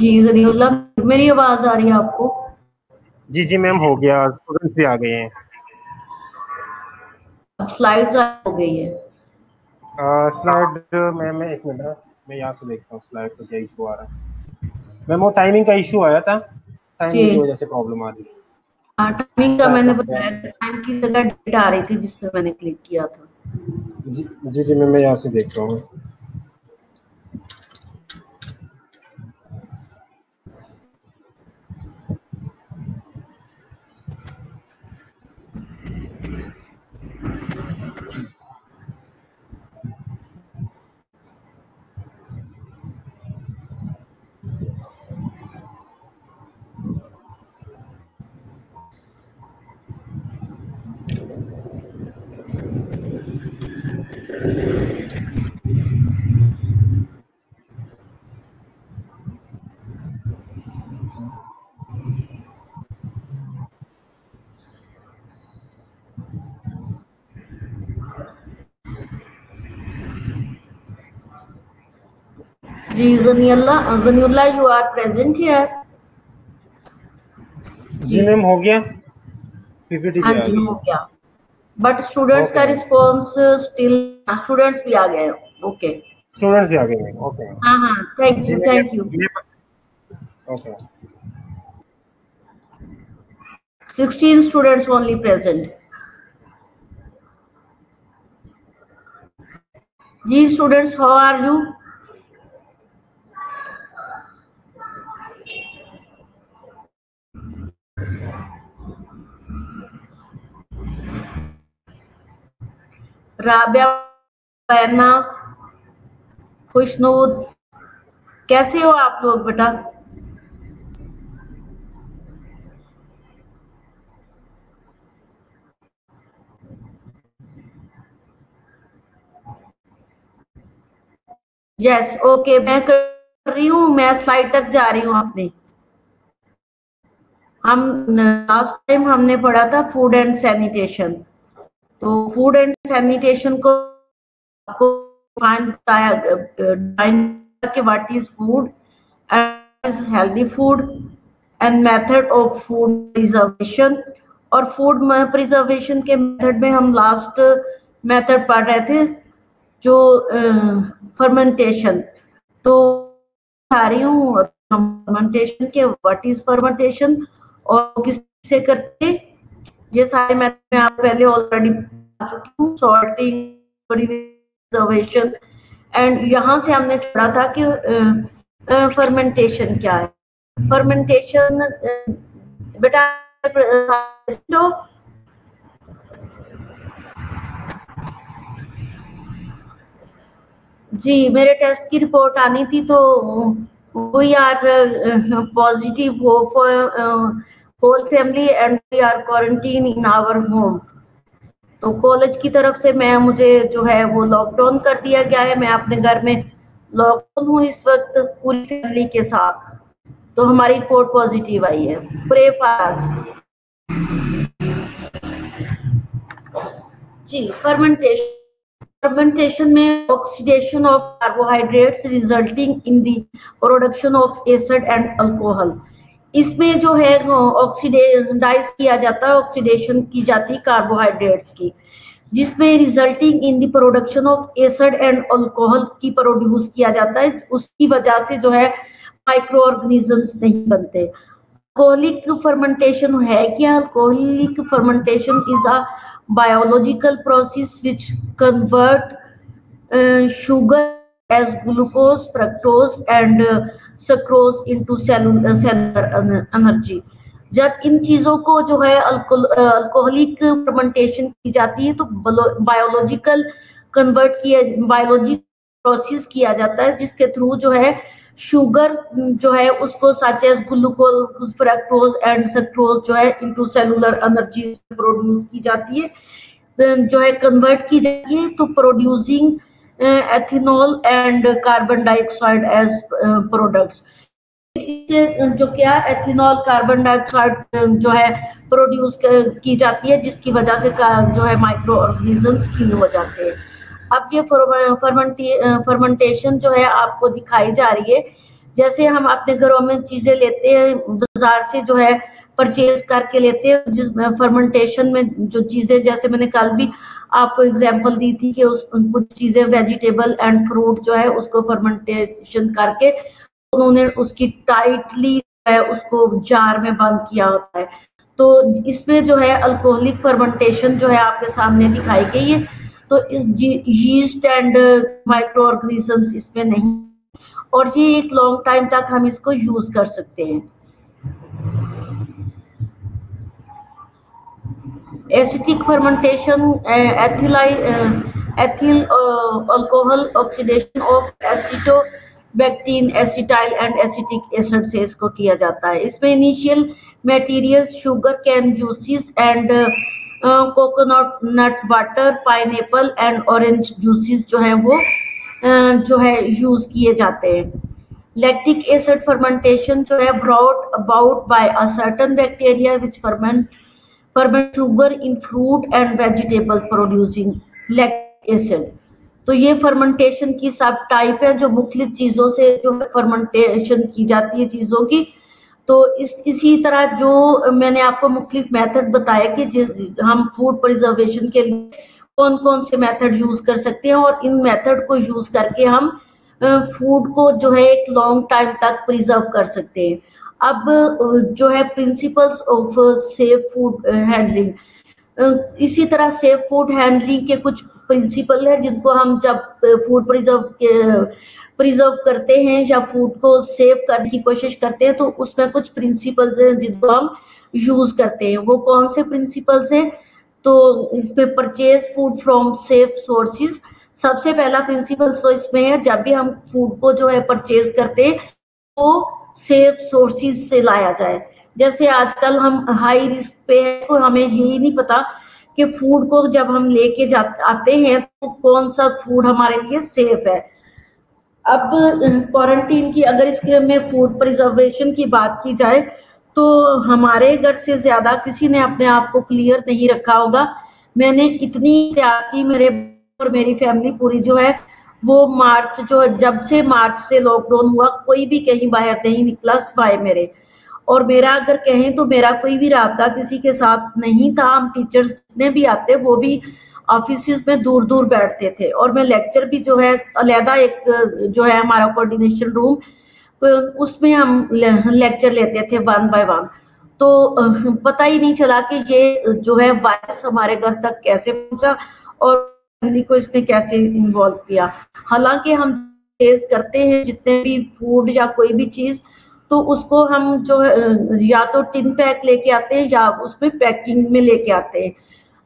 जी गनीउल्लाह, मेरी आवाज आ रही है आपको? जी जी मैम, हो गया, स्टूडेंट्स भी आ गए हैं। अब स्लाइड गायब हो गई है। स्लाइड मैम, एक मिनट है, मैं यहाँ से देखता हूँ स्लाइड को क्या इशू आ रहा है। मैम वो टाइमिंग का इशू आया था, जी टाइमिंग की वजह से प्रॉब्लम आ रही है। हाँ, टाइमिंग का स्लाइड मैंने को बताया, टाइम की जगह डेट आ रही थी जिस पे मैंने क्लिक किया था। जी जी जी मैम, मैं यहाँ से देख रहा हूँ। जी Ghaniullah, you are present here? जी मैम, हो गया, पीपीटी हाँ भी आ जी गई हो है। गया, बट स्टूडेंट्स ओके का मैम, रिस्पॉन्स स्टिल, स्टूडेंट्स भी आ गए। ओके, स्टूडेंट्स भी आ गए मैम। ओके मैम, हाँ हाँ, थैंक जी यू मैम, थैंक यू। ये okay 16 students only present. These students, how are you? Rabia, Baina, Khushnood, कैसे हो आप लोग बेटा? यस ओके, मैं कर रही हूँ, मैं स्लाइड तक जा रही हूँ। अपने हम लास्ट टाइम हमने पढ़ा था फूड एंड सैनिटेशन, तो फूड एंड सैनिटेशन को आपको कि what is food as healthy food and method of food preservation. और फूड प्रिजर्वेशन के मेथड में हम लास्ट मेथड पढ़ रहे थे जो फर्मेंटेशन। तो आ रही हूँ फर्मेंटेशन के, व्हाट इज फर्मेंटेशन और किससे करते, ये सारे मेथड में आप पहले ऑलरेडी आ चुकी हूँ। सॉर्टिंग, प्रिजर्वेशन, एंड यहाँ से हमने छोड़ा था कि फर्मेंटेशन क्या है। फर्मेंटेशन बेटा जो जी मेरे टेस्ट की रिपोर्ट आनी थी, तो we are positive whole family and we are quarantine in our home. तो कॉलेज की तरफ से मुझे जो है वो लॉकडाउन कर दिया गया है। मैं अपने घर में लॉकडाउन हूँ इस वक्त पूरी फैमिली के साथ। तो हमारी रिपोर्ट पॉजिटिव आई है। Pray for us. जी फर्मेंटेशन में oxidation of carbohydrates resulting in the production of acid and alcohol. इसमें जो है ऑक्सीडाइज किया जाता है, ऑक्सीडेशन की जाती है कार्बोहाइड्रेट्स की, जिसमें resulting in the production of acid and alcohol की प्रोड्यूस किया जाता है। उसकी वजह से जो है माइक्रो ऑर्गेनिजम्स नहीं बनते। अल्कोहलिक फर्मेंटेशन है क्या? Alcoholic fermentation is a biological process which convert sugar as glucose, fructose and sucrose into cellular energy। जब इन चीजों को जो है अल्कोहलिक फर्मेंटेशन की जाती है तो बायोलॉजिकल बायोलॉजिकल प्रोसेस किया जाता है, जिसके थ्रू जो है शुगर जो है उसको such as glucose, fructose and sucrose जो है इनटू सेलुलर एनर्जी प्रोड्यूस की जाती है, जो है कन्वर्ट की जाती है तो producing ethanol and carbon dioxide as products. जो क्या एथेनॉल, कार्बन डाइऑक्साइड जो है प्रोड्यूस की जाती है, जिसकी वजह से जो है माइक्रो ऑर्गेनिजम्स किल हो जाते हैं। अब ये फर्मेंटेशन जो है आपको दिखाई जा रही है जैसे हम अपने घरों में चीजें लेते हैं बाजार से जो है परचेज करके लेते हैं, जिस फर्मेंटेशन में जो चीजें, जैसे मैंने कल भी आपको एग्जांपल दी थी कि उस कुछ चीजें वेजिटेबल एंड फ्रूट जो है उसको फर्मेंटेशन करके उन्होंने उसकी टाइटली है उसको जार में बंद किया होता है। तो इसमें जो है अल्कोहलिक फर्मेंटेशन जो है आपके सामने दिखाई गई है। तो इस यीस्ट एंड माइक्रो ऑर्गेनिजम्स इसमें नहीं, और ये एक लॉन्ग टाइम तक हम इसको यूज कर सकते हैं। Acetic fermentation, ethyl alcohol oxidation of acetobacter, acetyl and acetic acid से इसको किया जाता है। इसमें initial material sugar cane juices and coconut nut water, pineapple and orange juices जो है वो जो है यूज किए जाते हैं। लैक्टिक एसिड फर्मेंटेशन जो है brought about by a certain bacteria which ferment sugar in fruit and vegetable producing lactic acid। तो ये फर्मेंटेशन की सब टाइप है जो मुख्तलिफ चीजों से जो फर्मेंटेशन की जाती है चीजों की। तो इसी तरह जो मैंने आपको मुख्तलिफ मेथड बताया कि हम फूड प्रिजर्वेशन के लिए कौन कौन से मेथड यूज कर सकते हैं, और इन मेथड को यूज करके हम फूड को जो है एक लॉन्ग टाइम तक प्रिजर्व कर सकते हैं। अब जो है principles of safe food handling, इसी तरह सेफ फूड हैंडलिंग के कुछ प्रिंसिपल है जिनको हम जब फूड प्रिजर्व करते हैं या फूड को सेव करने की कोशिश करते हैं तो उसमें कुछ प्रिंसिपल्स हैं जिनको हम यूज करते हैं। वो कौन से प्रिंसिपल्स हैं? तो इसमें purchase food from safe sources, सबसे पहला प्रिंसिपल तो इसमें है जब भी हम फूड को जो है परचेज करते हैं तो सेफ सोर्सेज से लाया जाए। जैसे आजकल हम हाई रिस्क पे है तो हमें यही नहीं पता कि फूड को जब हम लेके आते हैं तो कौन सा फूड हमारे लिए सेफ है। अब क्वारंटीन की अगर इसके में फूड प्रिजर्वेशन की बात की जाए तो हमारे घर से ज्यादा किसी ने अपने आप को क्लियर नहीं रखा होगा। मैंने इतनी तैयार की, मेरे और मेरी फैमिली पूरी जो है वो मार्च जो जब से मार्च से लॉकडाउन हुआ कोई भी कहीं बाहर नहीं निकला सिवाय मेरे, और मेरा अगर कहें तो मेरा कोई भी राब्ता किसी के साथ नहीं था। हम टीचर्स जितने भी आते वो भी ऑफिस में दूर दूर बैठते थे, और मैं लेक्चर भी जो है अलहदा एक जो है हमारा कोऑर्डिनेशन रूम उसमें हम लेक्चर लेते थे वन बाय वन। तो पता ही नहीं चला कि ये जो है वायरस हमारे घर तक कैसे पहुंचा और फैमिली को इसने कैसे इन्वॉल्व किया। हालांकि हम टेस्ट करते हैं जितने भी फूड या कोई भी चीज तो उसको हम जो है या तो टिन पैक लेके आते हैं या उसमें पैकिंग में लेके आते हैं।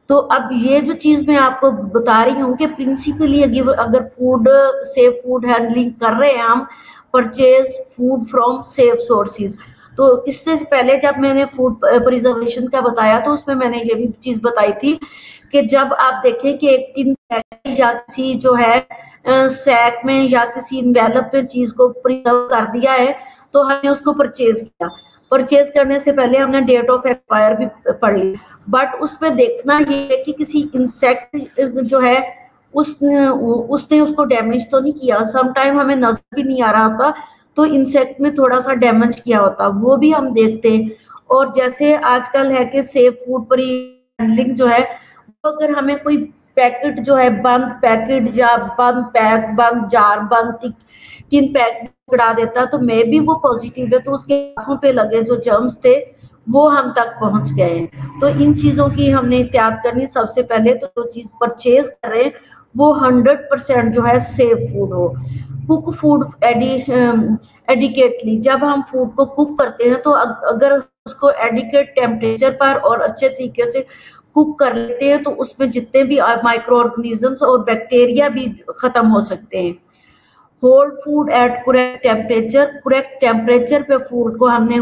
तो अब ये जो चीज मैं आपको बता रही हूँ कि प्रिंसिपली अगर फूड सेफ फूड हैंडलिंग कर रहे हैं हम, purchase food from safe sources, तो इससे पहले जब मैंने फूड प्रिजर्वेशन का बताया तो उसमें मैंने ये भी चीज बताई थी कि जब आप देखें कि एक टिन पैक या किसी जो है सैक में या किसी इन्वेलप में चीज को प्रिजर्व कर दिया है तो हमने उसको परचेज किया। परचेज करने से पहले हमने डेट ऑफ एक्सपायर भी पढ़ ली, बट उसमें देखना ये है कि किसी इंसेक्ट जो है उसने उसको डैमेज तो नहीं किया। समटाइम हमें नजर भी नहीं आ रहा होता तो इंसेक्ट में थोड़ा सा डैमेज किया होता, वो भी हम देखते हैं। और जैसे आजकल है कि सेफ फूड पर हैंडलिंग जो है, अगर हमें कोई पैकेट जो है बंद पैकेट या बंद पैक बंद जार बंद टिन पैक पकड़ा देता तो मे भी वो पॉजिटिव है तो उसके हाथों पे लगे जो जर्म्स थे वो हम तक पहुंच गए हैं। तो इन चीजों की हमने एहतियात करनी। सबसे पहले तो जो चीज परचेज करें वो 100% जो है सेफ फूड हो। कुक फूड एडिकेटली, जब हम फूड को कुक करते हैं तो अगर उसको एडिकेट टेम्परेचर पर और अच्छे तरीके से कुक कर लेते हैं तो उसमें जितने भी माइक्रो ऑर्गेनिजम्स और बैक्टीरिया भी खत्म हो सकते हैं। Hold food at correct temperature पे फूड को हमने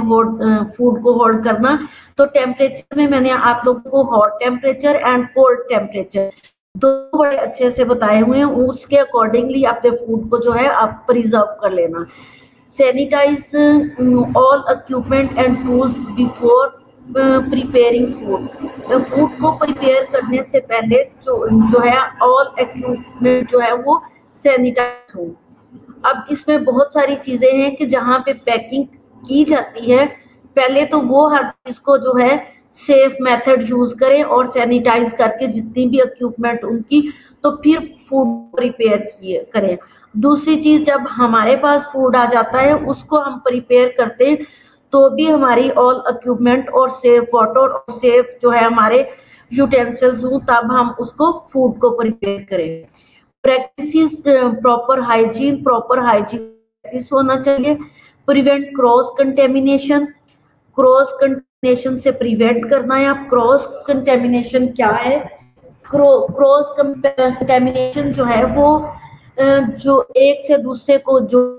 फूड को होल्ड करना। तो टेम्परेचर में मैंने आप लोगों को hot temperature and cold temperature दो बड़े अच्छे से बताए हुए हैं, उसके अकॉर्डिंगली अपने फूड को जो है आप प्रिजर्व कर लेना। Sanitize all equipment and tools before preparing food, food को प्रिपेयर करने से पहले जो है ऑल इक्विपमेंट जो है वो सैनिटाइज हो। अब इसमें बहुत सारी चीजें हैं कि जहाँ पे पैकिंग की जाती है, पहले तो वो हर चीज को जो है सेफ मेथड यूज करें और सैनिटाइज करके जितनी भी इक्विपमेंट उनकी, तो फिर फूड प्रिपेयर करें। दूसरी चीज, जब हमारे पास फूड आ जाता है उसको हम प्रिपेयर करते हैं तो भी हमारी ऑल इक्विपमेंट और सेफ वाटर और सेफ जो है हमारे यूटेंसिल्स हो, तब हम उसको फूड को प्रिपेयर करें। प्रैक्टिस प्रॉपर हाइजीन प्रैक्टिस होना चाहिए। प्रिवेंट क्रॉस कंटेमिनेशन से प्रिवेंट करना है। अब क्रॉस कंटेमिनेशन क्या है? क्रॉस कंटेमिनेशन जो है वो जो एक से दूसरे को जो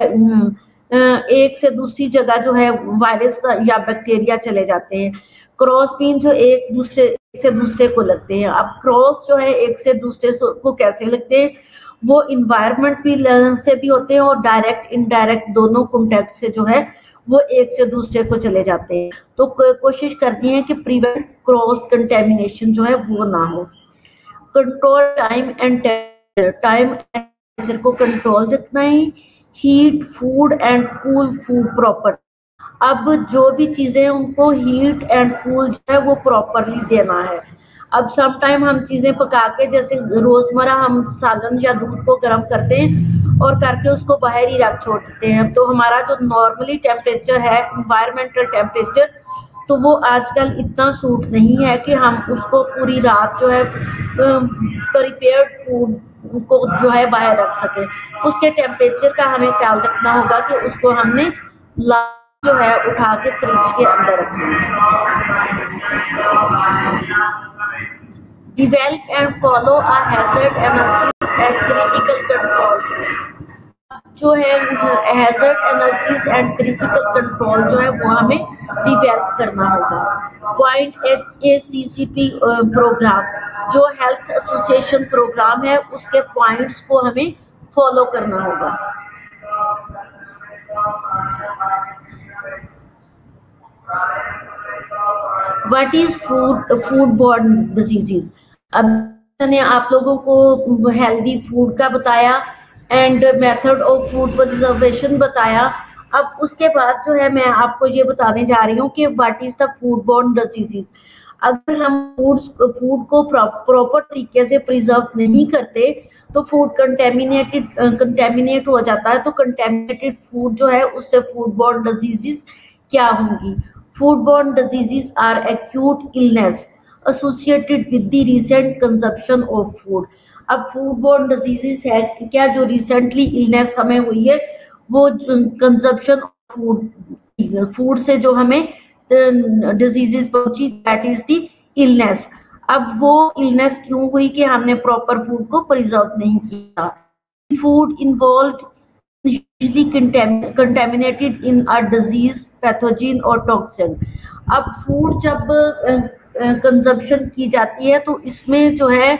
एक से दूसरी जगह जो है वायरस या बैक्टीरिया चले जाते हैं। क्रॉस मीन जो एक दूसरे से दूसरे को लगते हैं। अब क्रॉस जो है एक से दूसरे को कैसे लगते हैं? वो इन्वायरमेंट भी से भी होते हैं और डायरेक्ट इनडायरेक्ट दोनों कॉन्टेक्ट से जो है वो एक से दूसरे को चले जाते हैं। तो कोशिश करनी है कि प्रिवेंट क्रॉस कंटेमिनेशन जो है वो ना हो। कंट्रोल टाइम एंड टेम्परेचर को कंट्रोल रखना है। Heat food and cool food proper. अब जो भी चीजें उनको हीट एंड कूल जो है वो प्रॉपरली देना है। अब सम टाइम हम चीजें पका के, जैसे रोजमर्रा हम सालन या दूध को गर्म करते हैं और करके उसको बाहर ही रख छोड़ देते हैं, तो हमारा जो नॉर्मली टेम्परेचर है, इन्वायरमेंटल टेम्परेचर, तो वो आजकल इतना सूट नहीं है कि हम उसको पूरी रात जो है प्रिपेयर्ड फूड को जो है बाहर रख सके। उसके टेम्परेचर का हमें ख्याल रखना होगा कि उसको हमने जो है उठा के फ्रिज के अंदर रखना है। Develop and follow a hazard analysis and critical control। जो है hazard analysis and critical control जो है वो हमें डिवेलप करना होगा। पॉइंट HACCP प्रोग्राम जो हेल्थ एसोसिएशन प्रोग्राम है, उसके पॉइंट्स को हमें फॉलो करना होगा। What is food-born diseases. अब मैंने आप लोगों को हेल्दी फूड का बताया and method of food preservation बताया। अब उसके बाद जो है मैं आपको ये बताने जा रही हूँ कि what is the food-born diseases. अगर हम फूड को प्रॉपर तरीके से प्रिजर्व नहीं करते तो फूड कंटेमिनेट हो जाता है। तो कंटेमिनेटेड फूड जो है उससे फूड-बॉर्न डिजीजेस क्या होंगी? Food borne diseases are acute illness associated with the recent consumption of food। अब फूड-बॉर्न डिजीजेस है क्या जो रिसेंटली इलनेस हमें हुई है, वो कंजप्शन फूड से जो हमें डिजीजेस पहुंची, दैट इज द इलनेस। अब वो इलनेस क्यों हुई कि हमने प्रॉपर फूड को प्रिजर्व नहीं किया। Food involve usually contaminated in a disease, pathogen or toxin। अब फूड जब कंजप्शन की जाती है तो इसमें जो है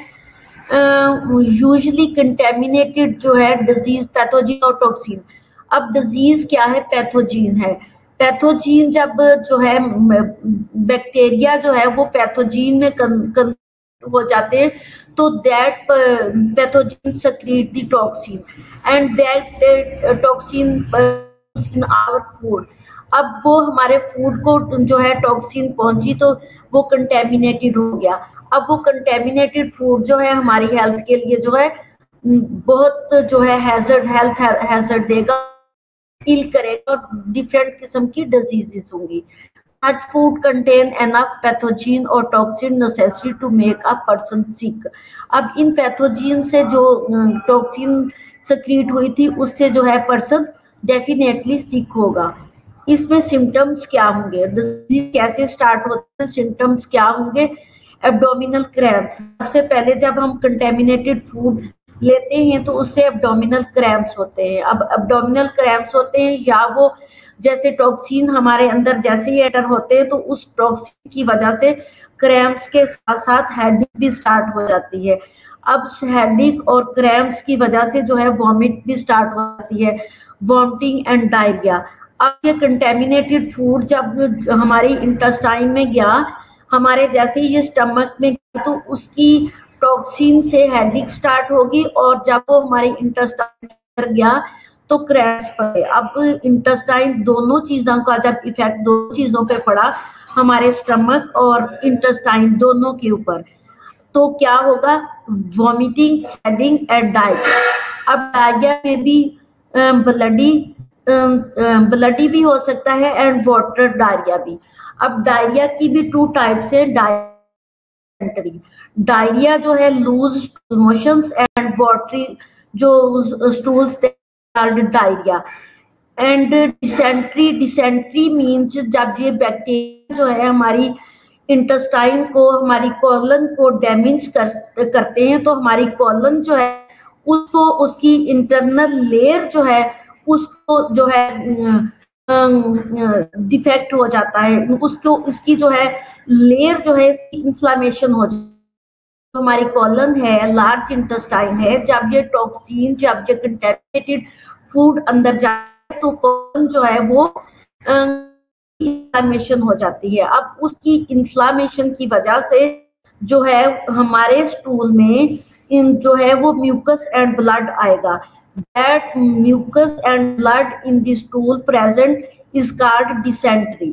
यूजुअली कंटेमिनेटेड जो है डिजीज, पैथोजन और टॉक्सिन। अब डिजीज क्या है? पैथोजीन है। पैथोजीन जब जो है बैक्टीरिया जो है वो पैथोजीन में हो जाते हैं तो that pathogen secrete the toxin and that toxin in our food। अब वो हमारे फूड को जो है टॉक्सिन पहुंची तो वो कंटेमिनेटेड हो गया। अब वो कंटेमिनेटेड फूड जो है हमारी हेल्थ के लिए जो है बहुत जो है हेल्थ हैजर्ड देगा, फील करेगा और डिफरेंट किस्म की डिजीजेस होंगी। Such food contain enough pathogen or toxin necessary to make a person sick। अब इन पैथोजन से जो टॉक्सिन सक्रीट हुई थी उससे जो है पर्सन डेफिनेटली सिक होगा। इसमें सिम्टम्स क्या होंगे? डिजीज कैसे स्टार्ट होते हैं? सिम्टम्स क्या होंगे? Abdominal cramps. सबसे पहले जब हम कंटेमिनेटेड फूड लेते हैं तो उससे एब्डोमिनल क्रैम्प्स होते हैं। अब एब्डोमिनल क्रैम्प्स होते हैं या वो जैसे टॉक्सिन हमारे अंदर जैसे ही एंटर होते हैं तो उस टॉक्सिन की वजह से क्रैम्प्स के साथ साथ हेडेक भी स्टार्ट हो जाती है। अब हेडेक और क्रैम्प्स की वजह से जो है वॉमिट भी स्टार्ट हो जाती है, वॉमिटिंग एंड डायरिया। अब ये कंटेमिनेटेड फूड जब हमारे इंटेस्टाइन में गया, हमारे जैसे ही ये स्टमक में गया तो उसकी टॉक्सिन से हेडेक स्टार्ट होगी और जब वो हमारे इंटेस्टाइन में गया तो क्रैम्स पड़े। अब इंटेस्टाइन दोनों चीजों का जब इफेक्ट दोनों चीजों पे पड़ा, हमारे स्टमक और इंटेस्टाइन दोनों के ऊपर, तो क्या होगा? Vomiting, heading and diarrhoea. अब डायरिया में भी ब्लडी भी हो सकता है एंड वाटर डायरिया भी। अब डायरिया की भी 2 टाइप्स है, डायरिया जो है लूज मोशंस एंड वाटरी जो stools diarrhoea. And dysentery means जब ये बैक्टीरिया जो है हमारी इंटेस्टाइन को, हमारी कॉलन को डैमेज करते हैं, तो हमारी कॉलन जो है उसको, उसकी इंटरनल लेयर जो है उसको जो है डिफेक्ट हो जाता है, उसको, इसकी जो है लेयर जो है इसकी इन्फ्लामेशन हो जाती है। हमारी कॉलन है, लार्ज इंटेस्टाइन है, जब ये टॉक्सिन, जब ये कंटेमिनेटेड फूड अंदर जाए तो कॉलन जो है वो इन्फ्लामेशन हो जाती है। अब उसकी इन्फ्लामेशन की वजह से जो है हमारे स्टूल में जो है वो म्यूकस एंड ब्लड आएगा। That mucus and blood in the stool present is called dysentery.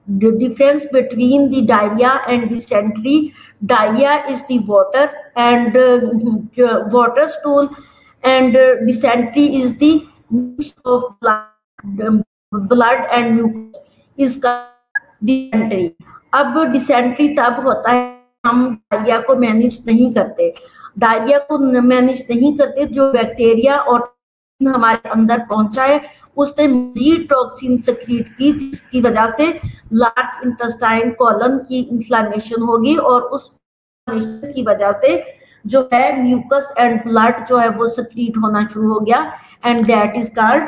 The difference between the diarrhea and dysentery: diarrhea is the water and water stool, and dysentery is the mix of blood and mucus is called dysentery. अब dysentery तब होता है हम diarrhoea को manage नहीं करते। Diarrhoea को manage नहीं करते, जो बैक्टीरिया और हमारे अंदर पहुंचा है उसने मजीद टॉक्सिन सक्रीट की, जिसकी वजह से लार्ज इंटेस्टाइन कॉलन की इन्फ्लामेशन होगी और उस इन्फ्लामेशन की वजह से जो है म्यूकस एंड ब्लड जो है वो सक्रीट होना शुरू हो गया, and that is called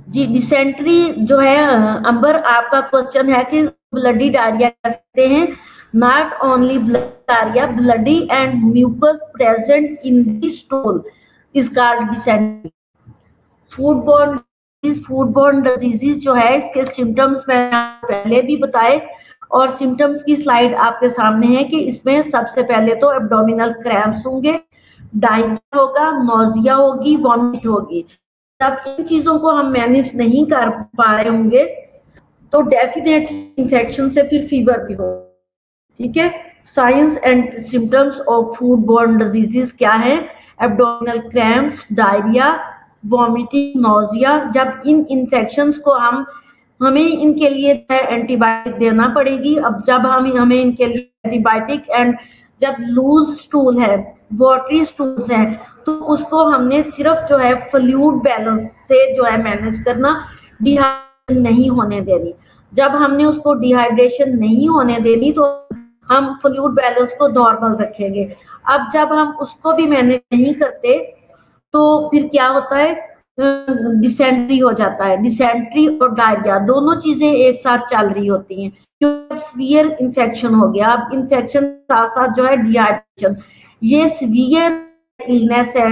ji dysentery जो है। अंबर, आपका क्वेश्चन है कि ब्लडी डायरिया कहते हैं। Not only blood diarrhoea, bloody and mucus present in the stool is called dysentery. Foodborne diseases जो है इसके सिम्टम्स मैंने पहले भी बताए, और सिम्टम्स की स्लाइड आपके सामने है कि इसमें सबसे पहले तो एब्डोमिनल क्रैम्प्स होंगे, डायरिया होगा, नोजिया होगी, वॉमिट होगी। जब इन चीजों को हम मैनेज नहीं कर पा रहे होंगे तो डेफिनेटली इन्फेक्शन से फिर फीवर भी हो। ठीक है, science and symptoms of foodborne diseases क्या है? Abdominal cramps, diarrhoea, vomiting, nausea. जब इन इन्फेक्शंस को हमें इनके लिए एंटीबायोटिक देना पड़ेगी। अब जब हमें इनके लिए एंटीबायोटिक, एंड जब लूज स्टूल है, वाटरी स्टूल्स हैं, तो उसको हमने सिर्फ जो है फ्लूइड बैलेंस से जो है मैनेज करना, डिहाइड्रेशन नहीं होने देनी। जब हमने उसको डिहाइड्रेशन नहीं होने देनी तो हम फ्लूइड बैलेंस को नॉर्मल रखेंगे। अब जब हम उसको भी मैनेज नहीं करते तो फिर क्या होता है? डिसेंट्री हो जाता है। डिसेंट्री और डायरिया दोनों चीजें एक साथ चल रही होती हैं क्योंकि सीवियर इन्फेक्शन हो गया। अब इन्फेक्शन साथ साथ जो है डिहाइड्रेशन, ये सीवियर इलनेस है।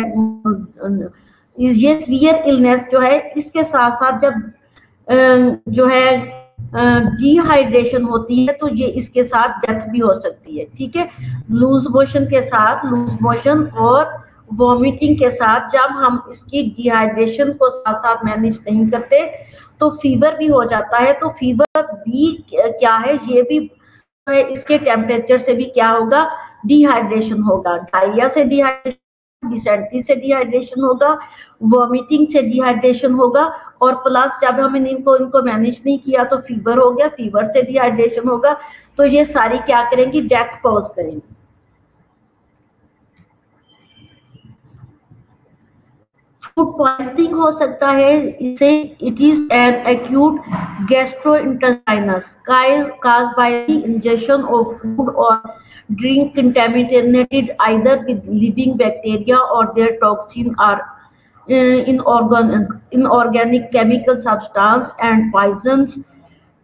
ये सीवियर इलनेस जो है इसके साथ साथ जब जो है डिहाइड्रेशन होती है तो ये इसके साथ डेथ भी हो सकती है। ठीक है, लूज मोशन के साथ, लूज मोशन और वॉमिटिंग के साथ जब हम इसकी डिहाइड्रेशन को साथ साथ मैनेज नहीं करते तो फीवर भी हो जाता है। तो फीवर भी क्या है? ये भी है, इसके टेम्परेचर से भी क्या होगा? डिहाइड्रेशन होगा। डायरिया से डिहाइड्रेशन, डिसेंट्री से डिहाइड्रेशन होगा, वॉमिटिंग से डिहाइड्रेशन होगा, और प्लस जब हमने इनको मैनेज नहीं किया तो फीवर हो गया, फीवर से डिहाइड्रेशन होगा। तो ये सारी क्या करेंगी? डेथ कॉज करेंगी। फूड पॉइजनिंग हो सकता है इसे। It is an acute gastrointestinal caused by the ingestion of food or drink contaminated either with living bacteria or their toxin or inorganic chemical substance and poisons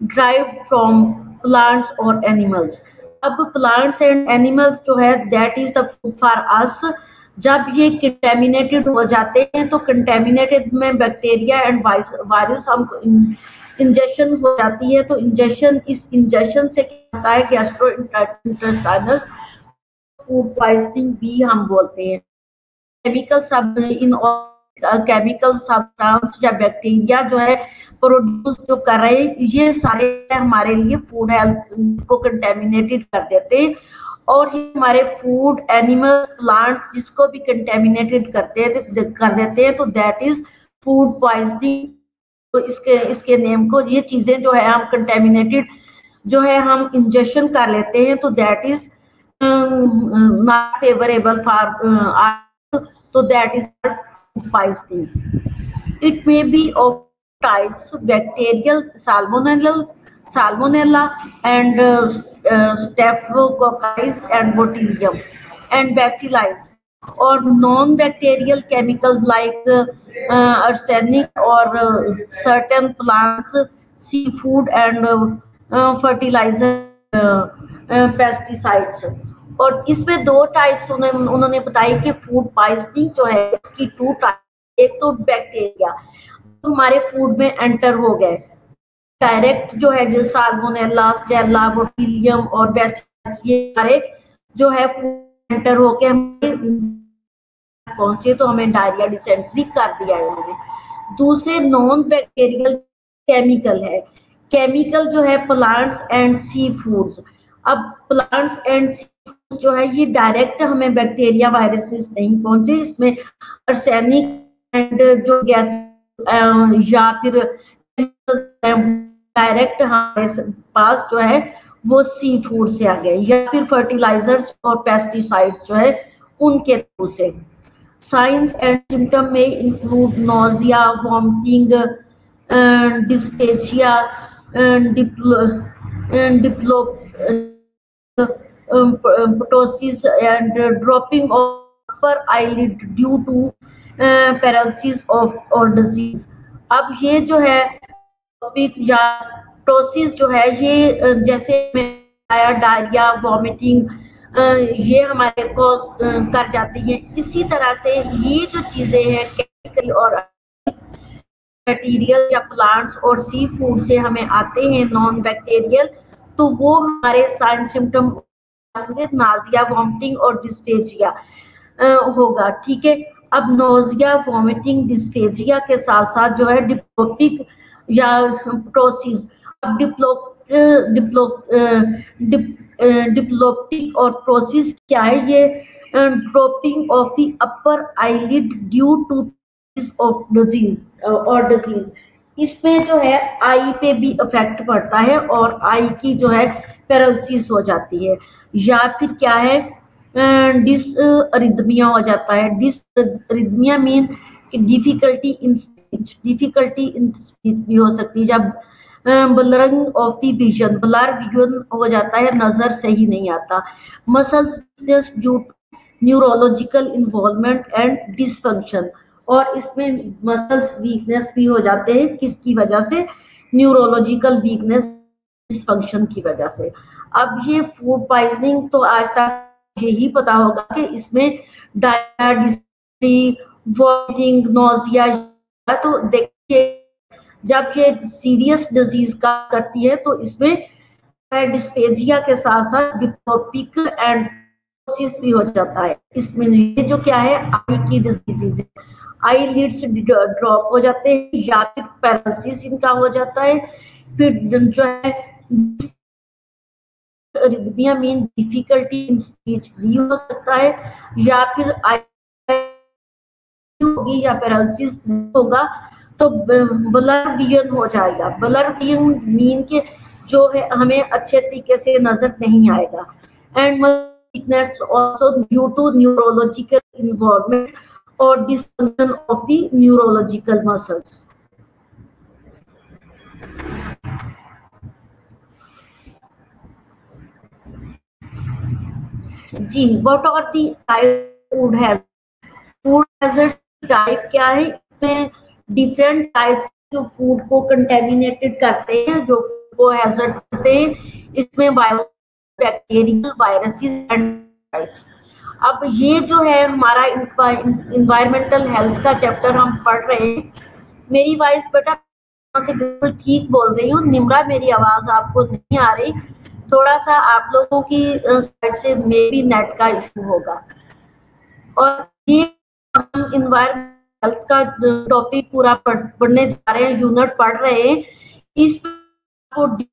derived from plants or animals. अब plants and animals जो है that is the food for us। जब ये contaminated हो जाते हैं तो contaminated में बैक्टीरिया एंड वायरस हम इंजेक्शन हो जाती है, तो इस इंजेक्शन से क्या होता है, गैस्ट्रोइंटेस्टाइनल फूड पॉइजनिंग भी हम बोलते हैं। केमिकल सब्सटेंस या बैक्टीरिया जो है प्रोड्यूस जो कर रहे हैं, ये सारे हमारे लिए फूड हेल्थ को कंटेमिनेटेड कर देते हैं, और ये हमारे फूड, एनिमल, प्लांट्स जिसको भी कंटेमिनेटेड कर देते हैं, तो दैट इज फूड पॉइजनिंग। तो इसके नेम को, ये चीजें जो है हम कंटेमिनेटेड जो है हम इंजेक्शन कर लेते हैं, तो that is not favourable for, so that is food poisoning. It may be of types: bacterial, salmonella and staphylococcus and botulinum and bacilli, or non-bacterial chemicals like arsenic or certain plants, seafood and fertilizer, pesticides। और इसमें दो types उन्होंने बताई कि food poisoning जो है इसकी to type, एक तो बैक्टीरिया तो हमारे फूड में एंटर हो गए डायरेक्ट, जो है जो साल्मोनेला, स्टेला, बोtulinum और बैसिलस, ये सारे जो है फूड एंटर होके हमें पहुंचे तो हमें डायरिया, डिसेंट्री कर दिया है उन्होंने। दूसरे नॉन बैक्टीरियल केमिकल है, केमिकल जो है प्लांट्स एंड सी फूड्स। अब प्लांट्स एंड सी जो है ये डायरेक्ट हमें बैक्टीरिया, वायरसेस नहीं पहुंचे, इसमें आर्सेनिक एंड जो गैस या फिर डायरेक्ट हमारे पास जो है वो सी फूड से आ गए, या फिर फर्टिलाइजर्स और पेस्टिसाइड्स जो है उनके थ्रू से। साइंस एंड सिम्टम में include nausea, vomiting, dyspepsia, ptosis and dropping of upper eyelid due to paralysis of or disease। अब ये जो है टॉपिक या ptosis जो है ये जैसे आया डायरिया, वॉमिटिंग, ये हमारे को कर जाती है। इसी तरह से ये जो चीजें हैं केमिकल और मटेरियल या प्लांट्स और सी फूड से हमें आते हैं नॉन बैक्टीरियल, तो वो हमारे साइन सिम्टम नाजिया, वॉमिटिंग और डिस्फेजिया होगा। ठीक है, अब नोजिया, वॉमिटिंग, डिस्फेजिया के साथ साथ जो है डिप्लोपिक या प्टोसिस। अब डिप्लोप्टिक और प्रोसिस क्या है, ये dropping of the upper eyelid due two of disease और डिजीज। इसमें जो है आई पे भी इफेक्ट पड़ता है और आई की जो है पैरालिसिस हो जाती है, या फिर क्या है डिसरिथमिया हो जाता है। Dysrhythmia mean difficulty in speech, difficulty in speech भी हो सकती है। जब blurring of the vision, blur vision हो जाता है, नजर सही नहीं आता। Muscles weakness due to neurological involvement and dysfunction, और इसमें मसल्स वीकनेस भी हो जाते हैं, किसकी वजह से, न्यूरोलॉजिकल वीकनेस, डिसफंक्शन की वजह से। अब ये फूड पॉइजनिंग तो आज तक यही पता होगा कि इसमें डायरिया, डिसेंट्री, वॉमिटिंग, नोजिया, तो देखिए जब ये सीरियस डिजीज का करती है तो इसमें डिस्फेजिया के साथ साथ डिप्लोपिक एंड भी हो जाता है। इसमें ये जो क्या है आई की डिजीज है, आई लिड्स ड्रॉप हो जाते हैं या फिर पैरालिसिस इनका हो जाता है। फिर जो है रिदमिया मीन डिफिकल्टी इन स्पीच भी हो सकता है, या फिर होगी या पैरालिसिस होगा तो ब्लर विजन हो जाएगा। ब्लर विजन मीन के जो है हमें अच्छे तरीके से नजर नहीं आएगा। And weakness also due to neurological involvement or dysfunction of the neurological muscles। जी, what are the type food hazard? Food hazard type क्या है, इसमें डिफरेंट टाइप्स जो फूड को कंटेमिनेटेड करते हैं, जो को हैजर्ड करते हैं, इसमें बैक्टीरियल, वायरसेस एंड। अब ये जो है हमारा इन्वायरमेंटल हेल्थ का चैप्टर हम पढ़ रहे हैं। मेरी वाइस बेटा से बिल्कुल ठीक बोल रही हूँ। निम्रा, मेरी आवाज आपको नहीं आ रही, थोड़ा सा आप लोगों की साइड से मे बी नेट का इशू होगा। और ये हम इन्वायरमेंट हेल्थ का टॉपिक पूरा पढ़ने जा रहे हैं, यूनिट पढ़ रहे हैं। इस टॉपिक्स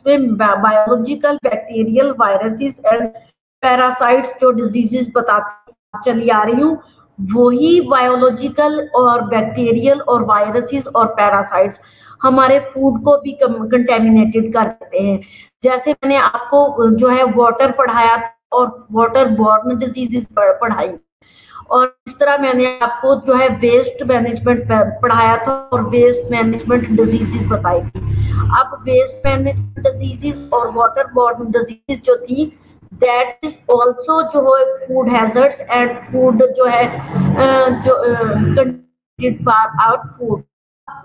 में biological, bacterial, viruses and parasites जो डिजीजेस बताती चली आ रही हूँ, वही बायोलॉजिकल और बैक्टीरियल और वायरसेस और पैरासाइट्स हमारे फूड को भी कंटेमिनेटेड कर देते हैं। जैसे मैंने आपको जो है वाटर पढ़ाया और वाटर बॉर्न डिजीजेस पढ़ाई, और इस तरह मैंने आपको जो है वेस्ट मैनेजमेंट पढ़ाया था और वेस्ट मैनेजमेंट डिजीजेस बताई थी। अब वेस्ट मैनेजमेंट डिजीजेस और वाटर बॉर्न डिजीजेस जो थी, दैट इज आल्सो जो है फूड हैजर्ड्स एंड फूड जो है जो कंटेमिनेटेड फॉर आवर फूड।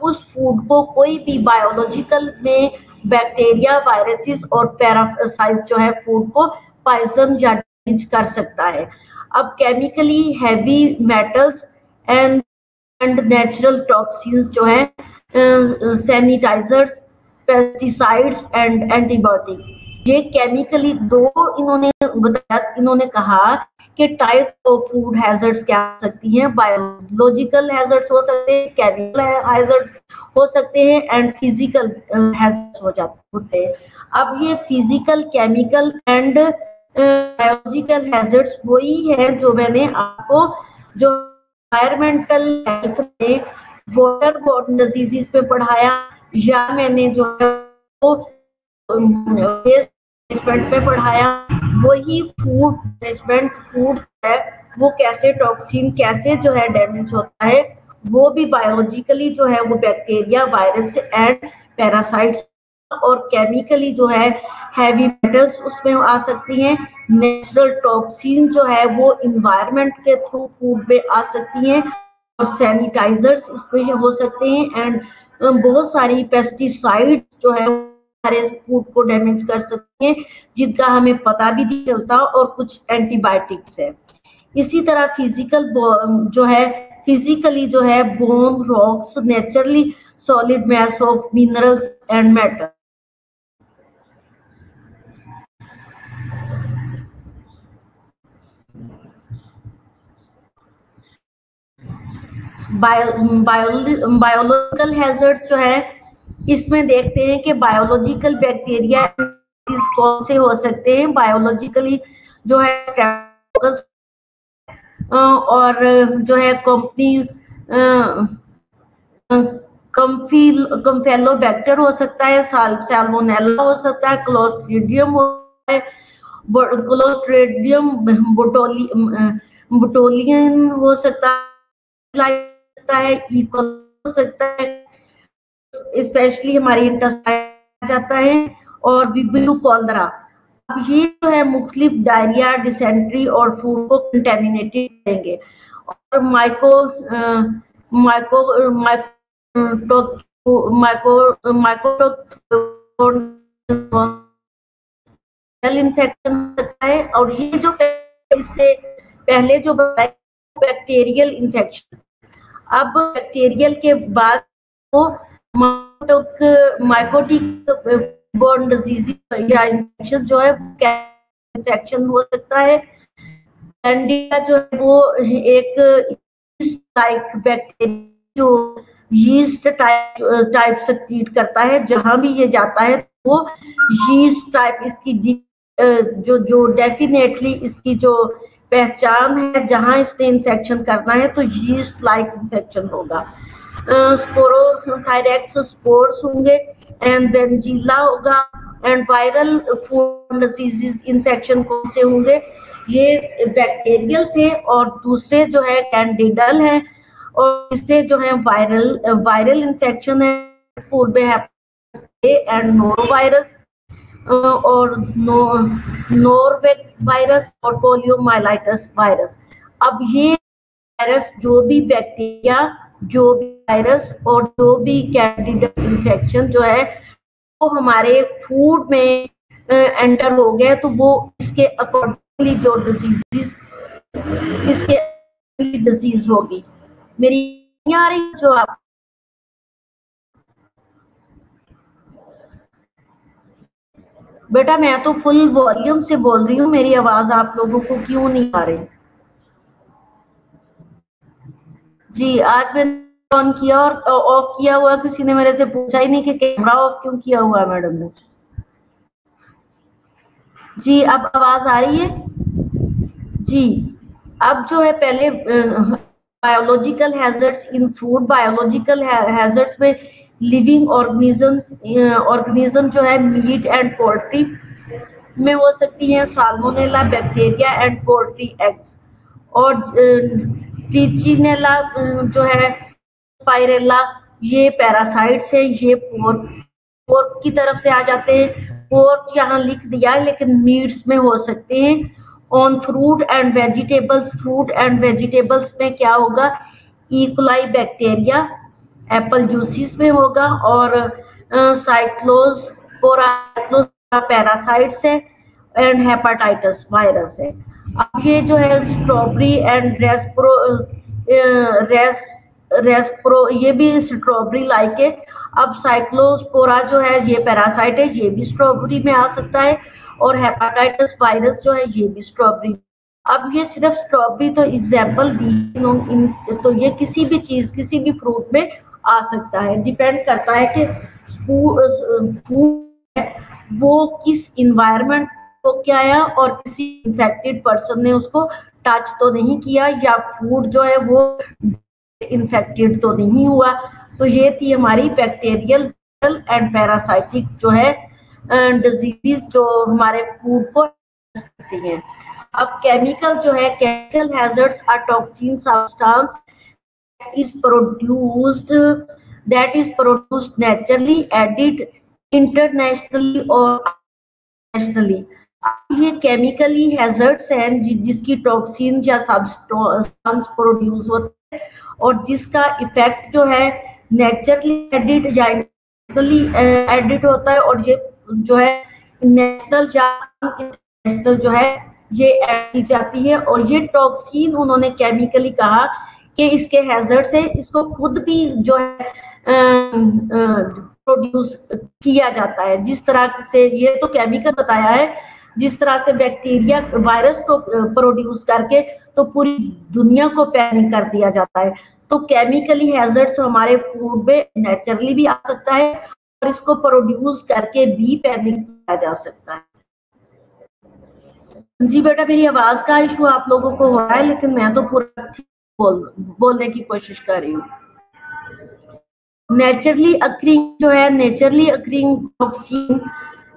उस फूड को कोई भी बायोलॉजिकल में बैक्टीरिया, वायरसेस और पैरासाइट्स जो है फूड को पॉइजन या डैमेज कर सकता है। अब chemically heavy metals and natural toxins जो है, सैनिटाइजर्स, पेस्टिसाइड्स एंड एंटीबायोटिक्स, ये केमिकली दो इन्होंने बताया। इन्होंने कहा कि टाइप ऑफ फूड हैजर्ड्स क्या हो सकती हैं, बायोलॉजिकल हैजर्ड्स हो सकते हैं, केमिकल हैजर्ड हो सकते हैं एंड फिजिकल हैजर्ड्स होते हैं। अब ये physical, chemical and biological hazards वही है जो मैंने आपको जो एनवायरमेंटल हेल्थ में वाटर बॉर्न डिजीजेस पे पढ़ाया, या मैंने जो है वो वेस्ट मैनेजमेंट पे पढ़ाया, वही फूड मैनेजमेंट, फूड है वो कैसे टॉक्सिन कैसे जो है डैमेज होता है, वो भी बायोलॉजिकली जो है वो बैक्टीरिया, वायरस एंड पैरासाइट्स, और केमिकली जो है हैवी मेटल्स उसमें आ सकती हैं। नेचुरल टॉक्सिन जो है वो इन्वायरमेंट के थ्रू फूड में आ सकती हैं, और सैनिटाइजर्स इसमें हो सकते हैं, एंड बहुत सारी पेस्टिसाइड जो है हमारे फूड को डैमेज कर सकते हैं, जिनका हमें पता भी नहीं चलता, और कुछ एंटीबायोटिक्स है। इसी तरह फिजिकल जो है, फिजिकली जो है bone, rocks, naturally solid mass of minerals and metal. Biological hazards जो है, इसमें देखते हैं कि बायोलॉजिकल बैक्टीरिया कौन से हो सकते हैं। बायोलॉजिकली जो है और जो है कंपनी कम्फेलोबैक्टर हो सकता है, सैल्मोनेला हो सकता है, क्लोस्ट्रीडियम हो सकता है, क्लोस्ट्रीडियम बोटोलियन हो सकता है, हो सकता है, स्पेशली हमारी इंटेस्टाइन जाता है, और विब्रियो कॉलरा। अब ये जो है मुख्तलिफ डायरिया, डिसेंट्री और फूड को कंटेमिनेटेड करेंगे, और इन्फेक्शन सकता है। और ये जो इससे पहले जो बैक्टीरियल इन्फेक्शन, अब बैक्टीरियल के बाद वो माइकोटिक बॉर्न डिजीज या इन्फेक्शन जो है इन्फेक्शन हो सकता है। कैंडिडा जो है वो एक टाइप बैक्टीरिया जो यीस्ट टाइप सक्सीड करता है, जहां भी ये जाता है वो यीस्ट टाइप इसकी जो डेफिनेटली इसकी जो पहचान है, जहां इसने इन्फेक्शन करना है तो यीस्ट लाइक इन्फेक्शन होगा। स्पोरोथायरैक्स स्पोर्स होंगे, एंड वेंजिला होगा, and viral food diseases infection कौन से होंगे, ये बैक्टीरियल थे, और दूसरे जो है कैंडिडल है, और इससे जो है वायरल इन्फेक्शन है फूड में है, एंड नोरोवायरस और नोरवेक वायरस और पोलियोमाइलाइटिस वायरस। अब ये वायरस, जो भी बैक्टीरिया, जो भी वायरस और जो भी कैंडिडेट इन्फेक्शन जो है वो हमारे फूड में एंटर हो गया, तो वो इसके अकॉर्डिंगली जो डिजीज होगी। मेरी आ रही जो आप बेटा मैं तो फुल वॉल्यूम से बोल रही हूँ, मेरी आवाज आप लोगों को क्यों नहीं आ रही? जी आज मैंने ऑन किया और ऑफ किया हुआ, किसी ने मेरे से पूछा ही नहीं कि कैमरा ऑफ क्यों किया हुआ है मैडम ने। जी अब आवाज आ रही है? जी अब जो है पहले बायोलॉजिकल हैजर्ड्स इन फूड, बायोलॉजिकल हैजर्ड्स में लिविंग ऑर्गेनिज्म जो है मीट एंड पोल्ट्री में हो सकती हैं, salmonella bacteria and poultry eggs, और ट्रिचिनेला जो है स्पाइरेला, ये पैरासाइट्स है, ये पोर्क की तरफ से आ जाते हैं। पोर्क यहाँ लिख दिया है लेकिन मीट्स में हो सकते हैं। On fruit and vegetables, fruit and vegetables में क्या होगा? इकोलाई बैक्टीरिया एप्पल जूसिस में होगा, और साइक्लोस्पोरा पैरासाइट्स है, एंड हेपाटाइटिस वायरस है। अब ये जो है स्ट्रॉबेरी एंड रेस्प्रो ये भी स्ट्रॉबेरी लाइक है। अब साइक्लोस्पोरा जो है ये पैरासाइट है, ये भी स्ट्रॉबेरी में आ सकता है, और हेपाटाइटिस वायरस जो है ये भी स्ट्रॉबेरी। अब ये सिर्फ स्ट्रॉबेरी तो एग्जाम्पल दी, तो ये किसी भी चीज किसी भी फ्रूट में आ सकता है। डिपेंड करता है कि फूड वो किस इन्वायरमेंट को क्या आया, और किसी इन्फेक्टेड पर्सन ने उसको टच तो नहीं किया, या फूड जो है वो इन्फेक्टेड तो नहीं हुआ। तो ये थी हमारी बैक्टीरियल एंड पैरासाइटिक जो है डिजीज जो हमारे फूड को करती हैं। अब केमिकल जो है, chemical hazards are toxin substance that is produced naturally, added internationally और नेशनली। ये केमिकली हैजर्ड्स हैं जिसकी टॉक्सिन या सब्सटेंस प्रोड्यूस होते हैं, और जिसका इफेक्ट जो है नेचुरली एडिड या इंटरनेशनली एडिड होता है, और ये जो है नेशनल या इंटरनेशनल जो है ये ऐड की जाती है। और ये टॉक्सिन उन्होंने केमिकली कहा कि इसके हैजर्ड्स है, इसको खुद भी जो है प्रोड्यूस किया जाता है। जिस तरह से ये तो केमिकल बताया है, जिस तरह से बैक्टीरिया वायरस को प्रोड्यूस करके तो पूरी दुनिया को पैनिक कर दिया जाता है, तो केमिकली हैजर्ड्स हमारे फूड में नेचुरली भी आ सकता है, और इसको प्रोड्यूस करके भी पैनिक किया जा सकता है। जी बेटा मेरी आवाज का इशू आप लोगों को हो रहा है, लेकिन मैं तो पूरा बोलने की कोशिश कर रही हूँ। नेचुरली अक्रिंग जो है, naturally occurring toxin,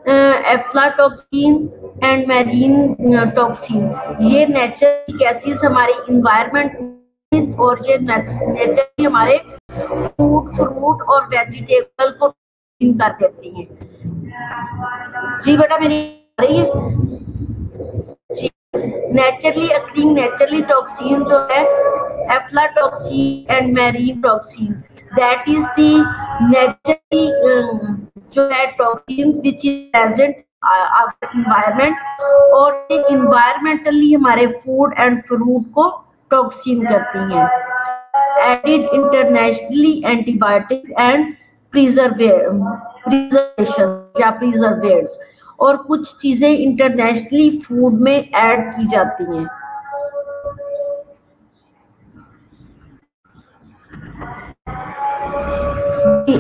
aflatoxin and marine toxin, ये नेचुरली गैसेस हमारे इन्वायरमेंट और ये नेचुरली हमारे फूड, फ्रूट और वेजिटेबल को कर देती हैं। जी बेटा मेरी आ रही है? जी नेचुरली अक्रिंग नेचुरली टॉक्सिन जो है aflatoxin and marine toxin, that is the naturally जो है toxins which is present our environment, और इन्वायरमेंटली हमारे फूड एंड फ्रूट को टॉक्सिन करती हैं। Added internationally antibiotics and preservation या प्रिजर्वेट्स, और कुछ चीजें इंटरनेशनली फूड में ऐड की जाती हैं।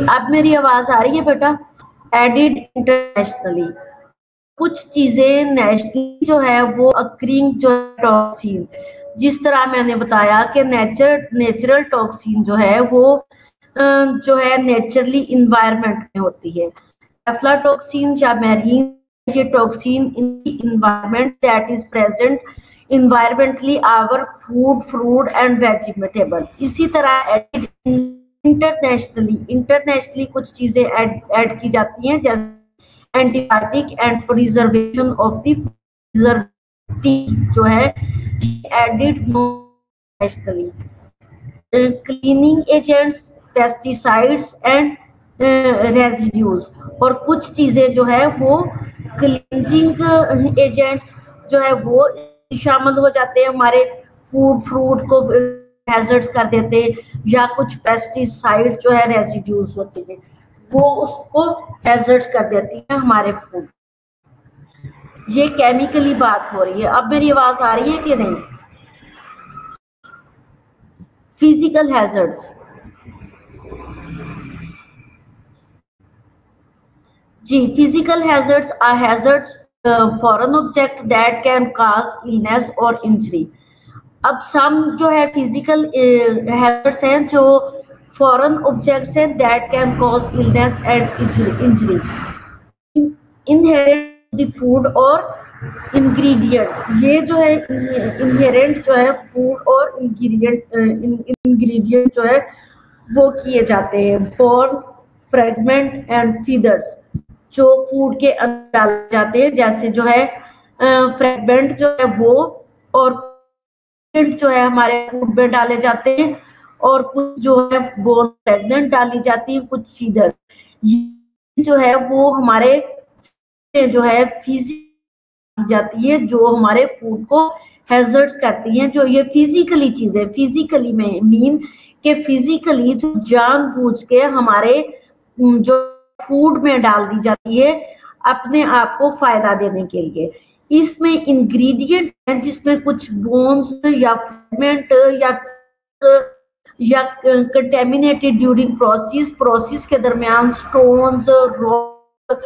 अब मेरी आवाज आ रही है बेटा? एडिड इंटरनेशनली, कुछ चीजें नेशनली जो है वो अक्रिंग जो टॉक्सिन, जिस तरह मैंने बताया कि नेचुरल टॉक्सिन जो है वो जो है नेचुरली इन्वायरमेंट में होती है। एफ्लाटॉक्सिन या मैरीन, ये toxin in the environment that is present environmentally our food, fruit and vegetable. इसी तरह इंटरनेशनली कुछ चीजें ऐड की जाती हैं, जैसे antibiotic and preservation of the preservatives जो है added nationally, cleaning agents, pesticides and residues, और कुछ चीजें जो है वो क्लींजिंग एजेंट्स जो है वो शामिल हो जाते हैं, हमारे फूड, फ्रूट को हैजर्ड्स कर देते हैं, या कुछ पेस्टिसाइड जो है रेजिड्यूज होते हैं वो उसको हैजर्ड्स कर देती हैं हमारे फूड। ये केमिकली बात हो रही है। अब मेरी आवाज आ रही है कि नहीं? फिजिकल हैजर्ड्स, जी, physical hazards are hazards foreign object that can cause illness और इंजरी। अब सम जो है फिजिकल हैजर्ड्स हैं जो फॉरेन ऑब्जेक्ट्स हैं that can cause illness and injury inherent the food और इंग्रेडिएंट। ये जो है इनहेरेंट जो है फूड और इंग्रेडिएंट जो है वो किए जाते हैं। बॉर्न, फ्रेगमेंट एंड फीदर्स जो फूड के अंदर डाले जाते हैं, जैसे जो है फ्रेगमेंट जो है वो, और जो है हमारे फूड में डाले जाते हैं, और कुछ जो है बोन फ्रेगमेंट डाली जाती है, कुछ फीदर। ये जो है वो हमारे जो है फिजिकली जाती है, जो हमारे फूड को हैजर्ड्स करती हैं। जो ये फिजिकली चीजें, फिजिकली में मीन के फिजिकली जो जानबूझ के हमारे जो फूड में डाल दी जाती है अपने आप को फायदा देने के लिए। इसमें इंग्रेडिएंट है जिसमें कुछ बोन्स या फ्रेगमेंट या कंटेमिनेटेड ड्यूरिंग प्रोसेस के दरमियान स्टोन्स, रॉक,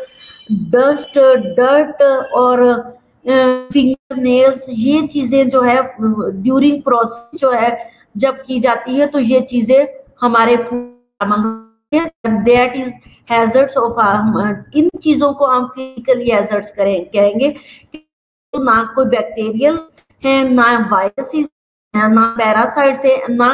डस्ट, डर्ट और फिंगर नेल्स, ये चीजें जो है ड्यूरिंग प्रोसेस जो है जब की जाती है तो ये चीजें हमारे दैट इज हैजर्ड्स ऑफ। इन चीजों को हम फिजिकली हैजर्ड्स कहेंगे। तो ना कोई बैक्टीरियल है, ना वायरस है, ना पैरासाइट्स है, ना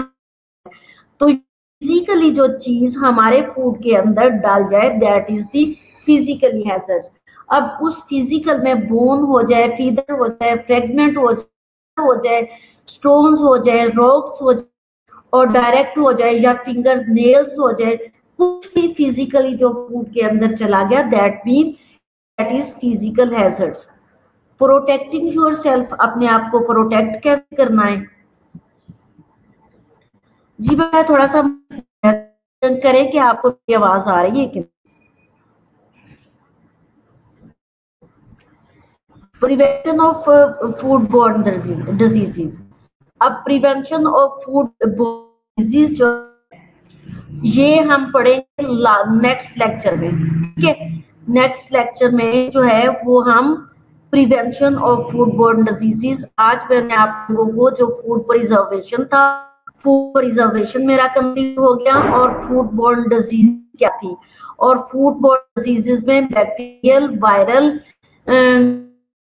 तो फिजिकली जो चीज हमारे फूड के अंदर डाल जाए that is the physically hazards. अब उस फिजिकल में बोन हो जाए, फीदर हो जाए, फ्रेगमेंट हो जाए, स्टोन्स हो जाए, रॉक्स हो जाए और डायरेक्ट हो जाए, या फिंगर नेल्स हो जाए, कुछ भी फिजिकली जो फूड के अंदर चला गया that mean that is physical hazards. Protecting yourself, अपने आप को प्रोटेक्ट कैसे करना है? जी मैं थोड़ा सा करें कि आपको आवाज आ रही है कि? Prevention of food borne diseases. अब prevention of food borne disease जो ये हम पढ़ेंगे नेक्स्ट लेक्चर में, ठीक है। नेक्स्ट लेक्चर में जो है वो हम prevention of food borne diseases. आज मैंने आप लोगों को जो फूड प्रिजर्वेशन था, फूड प्रिजर्वेशन मेरा कंप्लीट हो गया, और फूड बोर्न डिजीज क्या थी, और फूड बोर्न डिजीजेस में bacterial, viral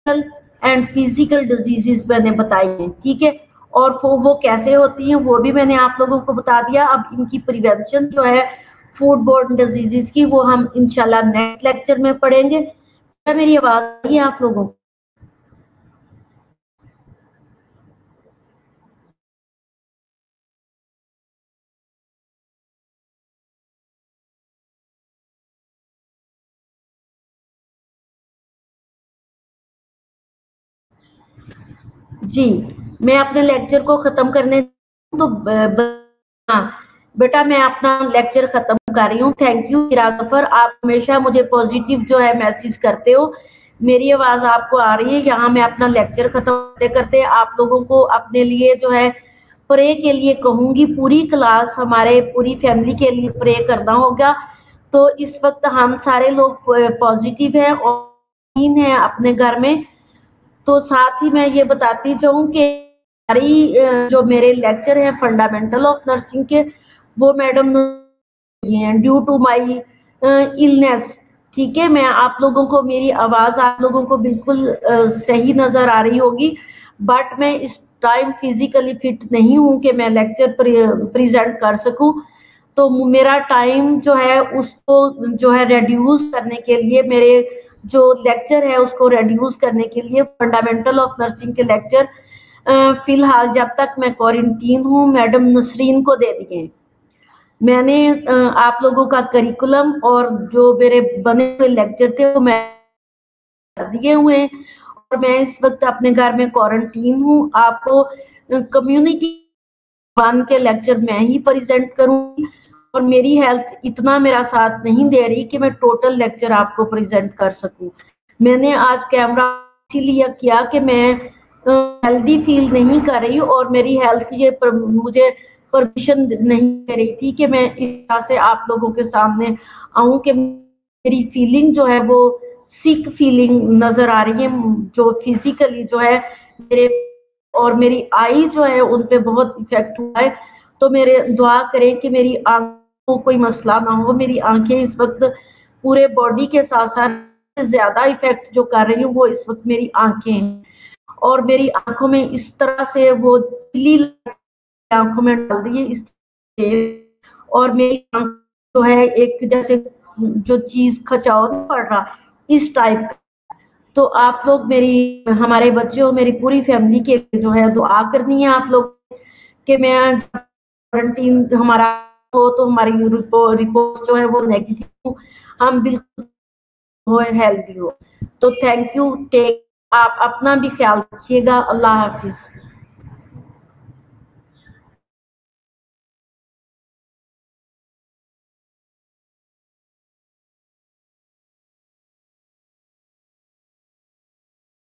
and physical diseases मैंने बताई हैं, ठीक है। और वो कैसे होती हैं वो भी मैंने आप लोगों को बता दिया। अब इनकी प्रिवेंशन जो है फूड बोर्न डिजीजेस की वो हम इंशाल्लाह नेक्स्ट लेक्चर में पढ़ेंगे। क्या मेरी आवाज आ रही है आप लोगों को? जी मैं अपने लेक्चर को खत्म करने तो हाँ बेटा मैं अपना लेक्चर खत्म कर रही हूँ। थैंक यू जफर, आप हमेशा मुझे पॉजिटिव जो है मैसेज करते हो। मेरी आवाज आपको आ रही है? यहाँ मैं अपना लेक्चर खत्म करते करते आप लोगों को अपने लिए जो है प्रे के लिए कहूंगी। पूरी क्लास हमारे पूरी फैमिली के लिए प्रे करना होगा। तो इस वक्त हम सारे लोग पॉजिटिव हैं और है अपने घर में। तो साथ ही मैं ये बताती जाऊं कि हमारी जो मेरे लेक्चर है फंडामेंटल ऑफ नर्सिंग के, वो madam due to my illness, ठीक है। मैं आप लोगों को मेरी आवाज आप लोगों को बिल्कुल सही नजर आ रही होगी, बट मैं इस टाइम फिजिकली फिट नहीं हूं कि मैं लेक्चर प्रेजेंट कर सकूं। तो मेरा टाइम जो है उसको जो है रिड्यूस करने के लिए, मेरे जो लेक्चर है उसको रिड्यूस करने के लिए फंडामेंटल ऑफ नर्सिंग के लेक्चर फिलहाल जब तक मैं क्वारंटीन हूँ मैडम नसरीन को दे दिए। मैंने आप लोगों का करिकुलम और जो मेरे बने हुए लेक्चर थे वो मैं दिए हुए हैं, और मैं इस वक्त अपने घर में क्वारंटीन हूँ। आपको कम्युनिटी 1 के लेक्चर मैं ही प्रेजेंट करूंगी, और मेरी हेल्थ इतना मेरा साथ नहीं दे रही कि मैं टोटल लेक्चर आपको प्रेजेंट कर सकूं। मैंने आज कैमरा इसीलिए किया कि मैं हेल्दी फील नहीं कर रही हूँ और मेरी हेल्थ मुझे परमिशन नहीं कर रही थी कि मैं इस तरह से आप लोगों के सामने आऊं कि मेरी फीलिंग जो है वो सिक फीलिंग नजर आ रही है, जो फिजिकली जो है मेरे और मेरी आई जो है उन पे बहुत इफेक्ट हुआ है। तो मेरे दुआ करें कि मेरी आंखों कोई मसला ना हो। मेरी आंखें इस वक्त पूरे बॉडी के साथ साथ ज्यादा इफेक्ट जो कर रही हूँ वो इस वक्त मेरी आंखें हैं, और मेरी आंखों में इस तरह से वो आंखों में डाल दिए इस, और मेरी आंख जो है एक जैसे जो चीज खचाव पड़ रहा इस टाइप का। तो आप लोग मेरी हमारे बच्चे हो, मेरी पूरी फैमिली के लिए जो है दुआ करनी है आप लोग कि मैं क्वारंटीन हमारा हो तो हमारी रिपोर्ट जो है वो नेगेटिव हो, हम बिल्कुल हो हेल्दी हो। तो थैंक यू, टेक आप अपना भी ख्याल रखिएगा। अल्लाह हाफिज।